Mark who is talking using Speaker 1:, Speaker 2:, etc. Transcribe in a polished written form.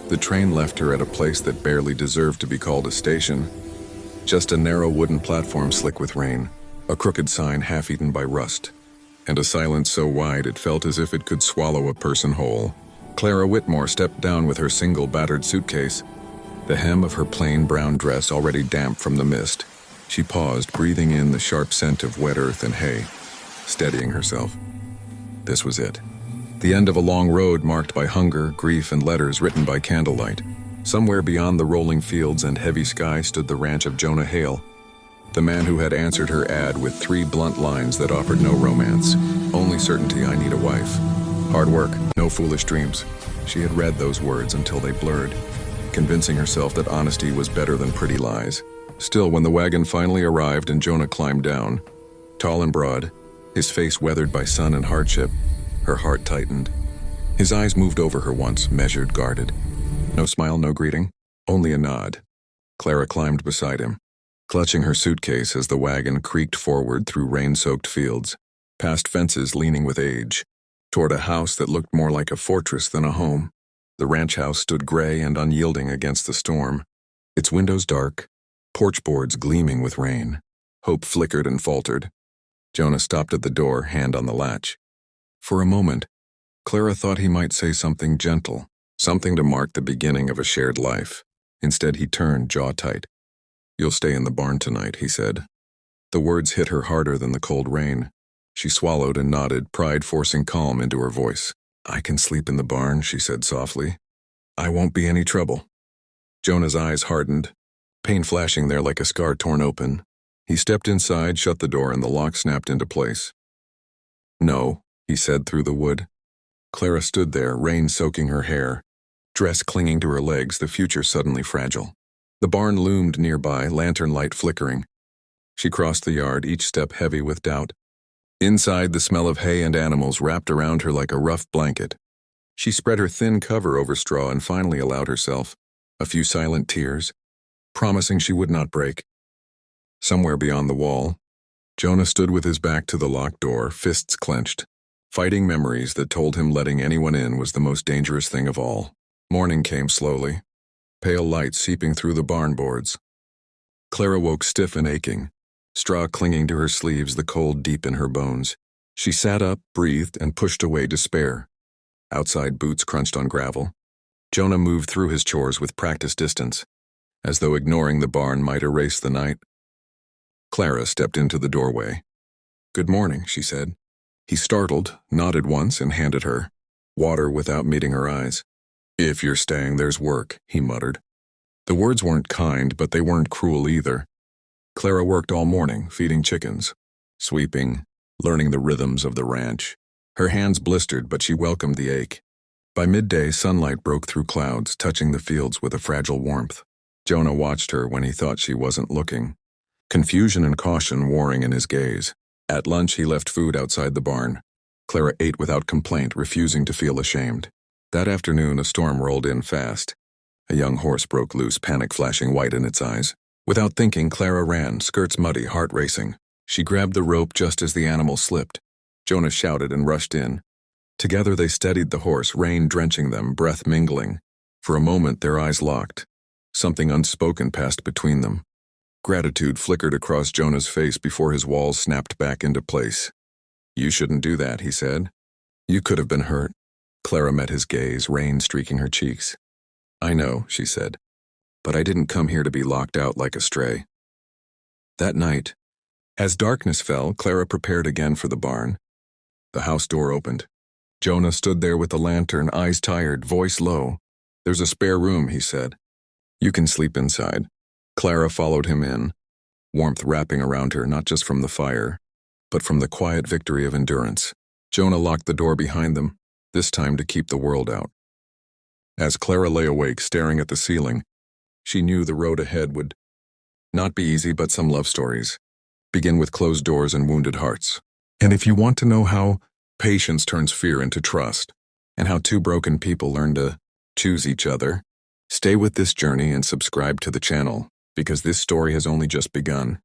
Speaker 1: The train left her at a place that barely deserved to be called a station. Just a narrow wooden platform slick with rain, a crooked sign half-eaten by rust, and a silence so wide it felt as if it could swallow a person whole. Clara Whitmore stepped down with her single battered suitcase, the hem of her plain brown dress already damp from the mist. She paused, breathing in the sharp scent of wet earth and hay, steadying herself. This was it. The end of a long road marked by hunger, grief, and letters written by candlelight. Somewhere beyond the rolling fields and heavy sky stood the ranch of Jonah Hale, the man who had answered her ad with 3 blunt lines that offered no romance. Only certainty, I need a wife. Hard work, no foolish dreams. She had read those words until they blurred, convincing herself that honesty was better than pretty lies. Still, when the wagon finally arrived and Jonah climbed down, tall and broad, his face weathered by sun and hardship, her heart tightened. His eyes moved over her once, measured, guarded. No smile, no greeting, only a nod. Clara climbed beside him, clutching her suitcase as the wagon creaked forward through rain-soaked fields, past fences leaning with age, toward a house that looked more like a fortress than a home. The ranch house stood gray and unyielding against the storm, its windows dark, porch boards gleaming with rain. Hope flickered and faltered. Jonah stopped at the door, hand on the latch. For a moment, Clara thought he might say something gentle, something to mark the beginning of a shared life. Instead, he turned, jaw tight. "You'll stay in the barn tonight," he said. The words hit her harder than the cold rain. She swallowed and nodded, pride forcing calm into her voice. "I can sleep in the barn," she said softly. "I won't be any trouble." Jonah's eyes hardened, pain flashing there like a scar torn open. He stepped inside, shut the door, and the lock snapped into place. "No," he said through the wood. Clara stood there, rain soaking her hair, dress clinging to her legs, the future suddenly fragile. The barn loomed nearby, lantern light flickering. She crossed the yard, each step heavy with doubt. Inside, the smell of hay and animals wrapped around her like a rough blanket. She spread her thin cover over straw and finally allowed herself a few silent tears, promising she would not break. Somewhere beyond the wall, Jonah stood with his back to the locked door, fists clenched, fighting memories that told him letting anyone in was the most dangerous thing of all. Morning came slowly, pale light seeping through the barn boards. Clara woke stiff and aching, straw clinging to her sleeves, the cold deep in her bones. She sat up, breathed, and pushed away despair. Outside, boots crunched on gravel. Jonah moved through his chores with practiced distance, as though ignoring the barn might erase the night. Clara stepped into the doorway. "Good morning," she said. He startled, nodded once, and handed her water without meeting her eyes. "If you're staying, there's work," he muttered. The words weren't kind, but they weren't cruel either. Clara worked all morning, feeding chickens, sweeping, learning the rhythms of the ranch. Her hands blistered, but she welcomed the ache. By midday, sunlight broke through clouds, touching the fields with a fragile warmth. Jonah watched her when he thought she wasn't looking, confusion and caution warring in his gaze. At lunch, he left food outside the barn. Clara ate without complaint, refusing to feel ashamed. That afternoon, a storm rolled in fast. A young horse broke loose, panic flashing white in its eyes. Without thinking, Clara ran, skirts muddy, heart racing. She grabbed the rope just as the animal slipped. Jonah shouted and rushed in. Together they steadied the horse, rain drenching them, breath mingling. For a moment, their eyes locked. Something unspoken passed between them. Gratitude flickered across Jonah's face before his walls snapped back into place. "You shouldn't do that," he said. "You could have been hurt." Clara met his gaze, rain streaking her cheeks. "I know," she said, "but I didn't come here to be locked out like a stray." That night, as darkness fell, Clara prepared again for the barn. The house door opened. Jonah stood there with the lantern, eyes tired, voice low. "There's a spare room," he said. "You can sleep inside." Clara followed him in, warmth wrapping around her not just from the fire, but from the quiet victory of endurance. Jonah locked the door behind them, this time to keep the world out. As Clara lay awake, staring at the ceiling, she knew the road ahead would not be easy, but some love stories begin with closed doors and wounded hearts. And if you want to know how patience turns fear into trust, and how two broken people learn to choose each other, stay with this journey and subscribe to the channel, because this story has only just begun.